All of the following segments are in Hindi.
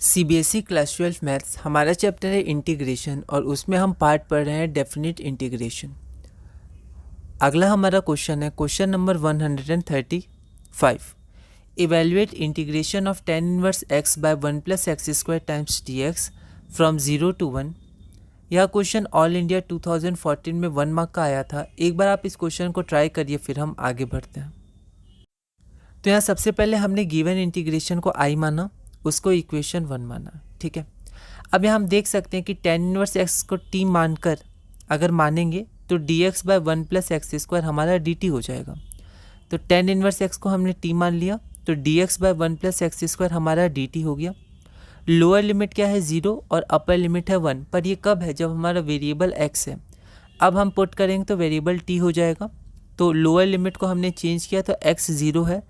सीबीएसई क्लास 12 मैथ्स हमारा चैप्टर है इंटीग्रेशन और उसमें हम पार्ट पढ़ रहे हैं डेफिनेट इंटीग्रेशन। अगला हमारा क्वेश्चन है question number 135। Evaluate integration of tan inverse x by 1 + x² times dx from 0 to 1। यह क्वेश्चन ऑल इंडिया 2014 में 1 मार्क का आया था। एक बार आप इस क्वेश्चन को ट्राई करिए, फिर हम आगे बढ़ते हैं। तो यहाँ सबसे पहले हमने गिवन इंटीग्रेशन को i माना, उसको इक्वेशन 1 माना, ठीक है। अब यहाँ हम देख सकते हैं कि tan इनवर्स x को t मानकर अगर मानेंगे तो dx बाय 1 + x² हमारा dt हो जाएगा। तो tan इनवर्स x को हमने t मान लिया तो dx बाय 1 + x² हमारा dt हो गया। लोअर लिमिट क्या है 0 और अपर लिमिट है 1, पर ये कब है? जब हमारा वेरिएबल x है। अब हम पुट करेंगे तो वेरिएबल t हो जाएगा। तो लोअर लिमिट को हमने चेंज किया तो x 0 है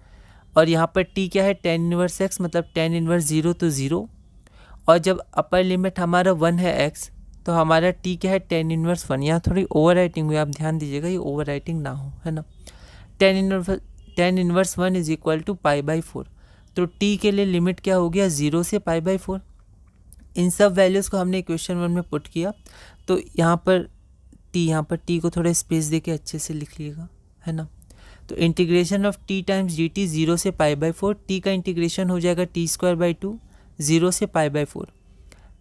और यहाँ पर t क्या है tan इनवर्स x, मतलब tan इनवर्स 0 तो 0। और जब अपर लिमिट हमारा 1 है x तो हमारा t क्या है tan इनवर्स 1। यहाँ थोड़ी ओवर राइटिंग हुई, आप ध्यान दीजिएगा ये ओवर राइटिंग ना हो, है ना। tan inverse 1 is equal to π/4। तो t के लिए लिमिट क्या हो गया 0 से π/4। इन सब वैल्यूज़ को हमने इक्वेशन 1 में पुट किया तो यहाँ पर t को थोड़ा स्पेस देके अच्छे से लिख लीजिएगा, है ना। तो integration of t times dt 0 से π/4, t का इंटीग्रेशन हो जाएगा t²/2 0 से π/4।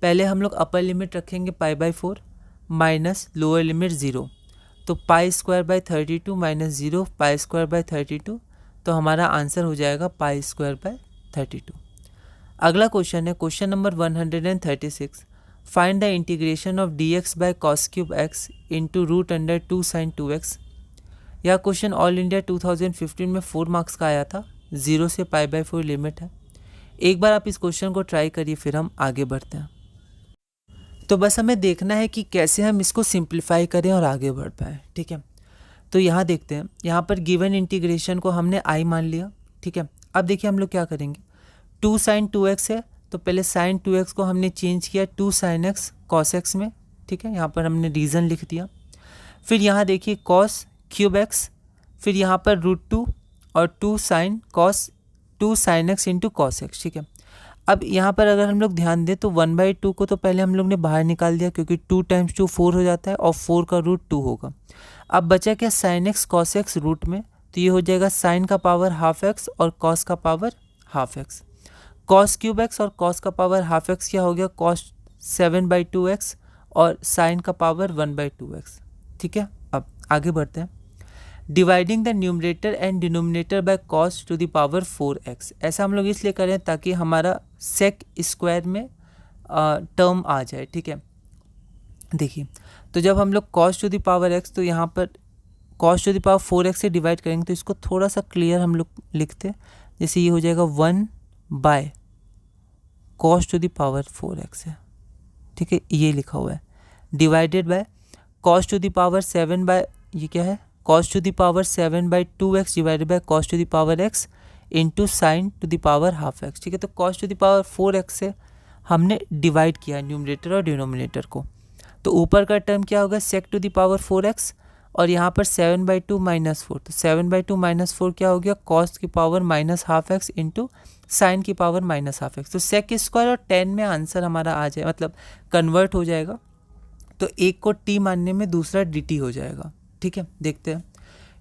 पहले हम लोग अपर लिमिट रखेंगे π/4 माइनस लोअर लिमिट 0, तो π²/32 माइनस 0 π²/32, तो हमारा आंसर हो जाएगा π²/32। अगला क्वेश्चन है question number 136। Find the integration of dx by cos³ x into √2 sin 2x। यह क्वेश्चन ऑल इंडिया 2015 में 4 मार्क्स का आया था। 0 से π/4 लिमिट है। एक बार आप इस क्वेश्चन को ट्राई करिए, फिर हम आगे बढ़ते हैं। तो बस हमें देखना है कि कैसे हम इसको सिंप्लीफाई करें और आगे बढ़ पाएँ, ठीक है। तो यहाँ देखते हैं, यहाँ पर गिवन इंटीग्रेशन को हमने i मान लिया, ठीक है। अब देखिए हम लोग क्या करेंगे, 2 sin 2x है तो पहले sin 2x को हमने चेंज किया 2 sin x cos x में, ठीक है। यहाँ पर हमने रीज़न लिख दिया। फिर यहाँ देखिए cos³ x, फिर यहाँ पर √2 और 2 sin x into cos x, ठीक है। अब यहाँ पर अगर हम लोग ध्यान दें तो 1/2 को तो पहले हम लोग ने बाहर निकाल दिया क्योंकि 2 × 2 4 हो जाता है और 4 का √2 होगा। अब बचा क्या sin x cos x root में, तो ये हो जाएगा sin का पावर ½ x और cos का पावर ½ x। cos³ x और cos का पावर ½ x क्या हो गया cos 7/2x और sin का पावर 1/2x, ठीक है। अब आगे बढ़ते हैं। Dividing the numerator and denominator by cos to the power 4x। ऐसा हम लोग इसलिए करें ताकि हमारा सेक स्क्वायर में टर्म आ जाए, ठीक है। देखिए तो जब हम लोग cos to the power x, तो यहाँ पर cos to the power 4x से डिवाइड करेंगे तो इसको थोड़ा सा क्लियर हम लोग लिखते हैं। जैसे ये हो जाएगा 1/cos to the power 4x है, ठीक है, ये लिखा हुआ है। Divided by cos to the power 7 बाय, ये क्या है cos to the power 7/2x divided by cos to the power x into sine to the power ½ x, ठीक है। तो cos to the power 4x से हमने डिवाइड किया न्यूमरेटर और डिनोमिनेटर को, तो ऊपर का टर्म क्या होगा sec to the power 4x और यहाँ पर 7/2 माइनस 4, तो 7/2 माइनस 4 क्या हो गया cos की पावर -½ x इंटू साइन की पावर -½ x। तो सेक स्क्वायर और tan में आंसर हमारा आ जाए, मतलब कन्वर्ट हो जाएगा। तो एक को t मानने में दूसरा dt हो जाएगा, ठीक है। देखते हैं,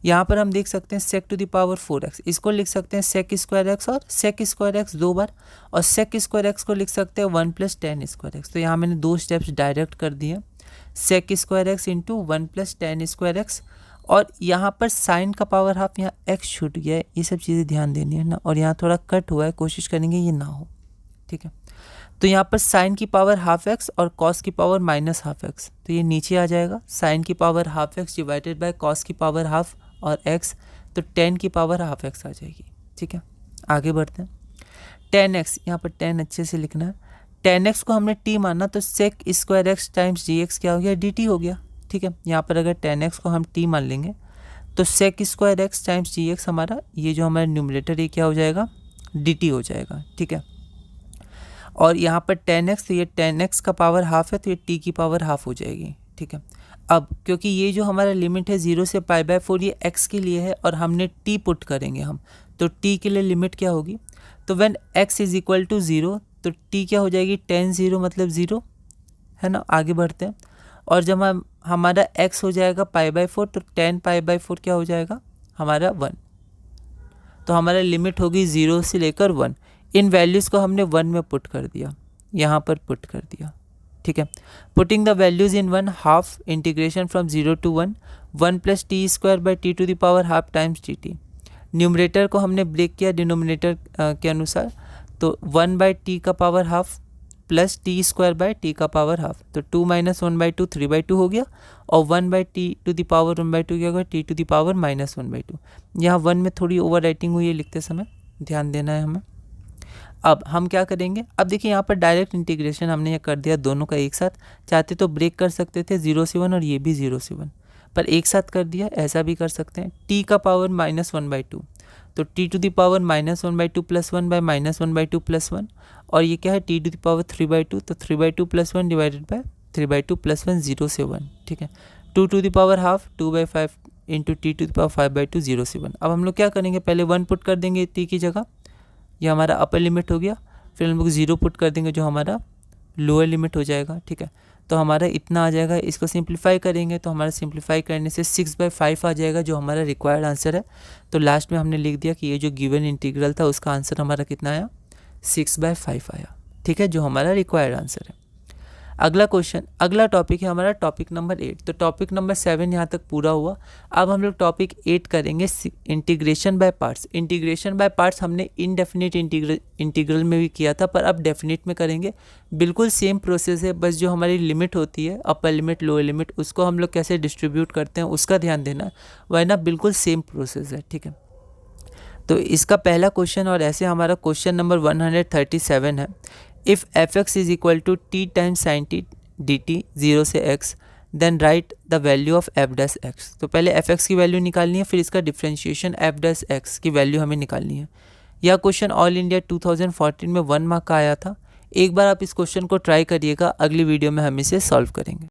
यहाँ पर हम देख सकते हैं sec to the power 4x, इसको लिख सकते हैं sec स्क्वायर x और sec स्क्वायर x 2 बार, और sec स्क्वायर x को लिख सकते हैं 1 + tan स्क्वायर x। तो यहाँ मैंने 2 स्टेप्स डायरेक्ट कर दिए, sec square x into 1 + tan square x, और यहाँ पर साइन का पावर हाफ, यहाँ x छूट गया है, ये सब चीज़ें ध्यान देनी है ना। और यहाँ थोड़ा कट हुआ है, कोशिश करेंगे ये ना हो, ठीक है। तो यहाँ पर साइन की पावर ½ x और cos की पावर -½ x, तो ये नीचे आ जाएगा। साइन की power ½ x divided by cos की पावर ½ और x, तो tan की पावर ½ x आ जाएगी, ठीक है। आगे बढ़ते हैं। tan x, यहाँ पर tan अच्छे से लिखना है। tan x को हमने t माना तो sec square x times dx क्या हो गया dt हो गया, ठीक है। यहाँ पर अगर tan x को हम t मान लेंगे तो sec square x times dx हमारा, ये जो हमारा न्यूमरेटर ये क्या हो जाएगा dt हो जाएगा, ठीक है। और यहाँ पर tan x, तो ये tan x का पावर ½ है तो ये t की पावर ½ हो जाएगी, ठीक है। अब क्योंकि ये जो हमारा लिमिट है 0 से π/4 ये x के लिए है और हमने t पुट करेंगे हम, तो t के लिए लिमिट क्या होगी, तो when x is equal to 0 तो t क्या हो जाएगी, tan 0 मतलब 0 है ना। आगे बढ़ते हैं, और जब हमारा x हो जाएगा π/4 तो tan π/4 क्या हो जाएगा हमारा 1। तो हमारा लिमिट होगी 0 से लेकर 1। इन वैल्यूज़ को हमने 1 में पुट कर दिया, यहाँ पर पुट कर दिया, ठीक है। Putting the values in 1, half integration from 0 to 1, 1 + t² times dt। Numerator को हमने ब्रेक किया डिनोमिनेटर के अनुसार, तो 1/t का पावर हाफ प्लस t²/t², तो 2 - 1/2 3/2 हो गया, और 1/t⁻1/2 क्या होगा, t⁻⁻²। यहाँ 1 में थोड़ी ओवर राइटिंग हुई है लिखते समय, ध्यान देना है हमें। अब हम क्या करेंगे, अब देखिए यहाँ पर डायरेक्ट इंटीग्रेशन हमने ये कर दिया दोनों का एक साथ। चाहते तो ब्रेक कर सकते थे 0 से 1 और ये भी 0 से 1, पर एक साथ कर दिया, ऐसा भी कर सकते हैं। t का पावर -1/2, तो t⁻1/2 + 1 / -1/2 + 1, और ये क्या है t⁻3/2, तो 3/2 + 1 / 3/2 + 1 0 से 1, ठीक है। 2^2 2/5 × t⁵/2 0 से 1। अब हम लोग क्या करेंगे, पहले 1 पुट कर देंगे t की जगह, ये हमारा अपर लिमिट हो गया, फिर हम लोग 0 पुट कर देंगे जो हमारा लोअर लिमिट हो जाएगा, ठीक है। तो हमारा इतना आ जाएगा, इसको सिंप्लीफाई करेंगे तो हमारा सिंप्लीफाई करने से 6/5 आ जाएगा जो हमारा रिक्वायर्ड आंसर है। तो लास्ट में हमने लिख दिया कि ये जो गिवन इंटीग्रल था उसका आंसर हमारा कितना आया, 6/5 आया, ठीक है, जो हमारा रिक्वायर्ड आंसर है। अगला क्वेश्चन, अगला टॉपिक है हमारा टॉपिक नंबर 8। तो टॉपिक नंबर 7 यहाँ तक पूरा हुआ। अब हम लोग टॉपिक 8 करेंगे, integration by parts. Integration by parts हमने इनडेफिनिट इंटीग्रल में भी किया था, पर अब डेफिनिट में करेंगे। बिल्कुल सेम प्रोसेस है, बस जो हमारी लिमिट होती है, अपर लिमिट लोअर लिमिट, उसको हम लोग कैसे डिस्ट्रीब्यूट करते हैं उसका ध्यान देना, वरना बिल्कुल सेम प्रोसेस है, ठीक है। तो इसका पहला क्वेश्चन, और ऐसे हमारा क्वेश्चन नंबर 137 है। If f(x) = t × sin t dt 0 से x, then write the value of f'(x). तो पहले f(x) की वैल्यू निकालनी है, फिर इसका डिफ्रेंशिएशन f'(x) की वैल्यू हमें निकालनी है। यह क्वेश्चन ऑल इंडिया 2014 में 1 मार्क का आया था। एक बार आप इस क्वेश्चन को ट्राई करिएगा, अगली वीडियो में हम इसे सॉल्व करेंगे।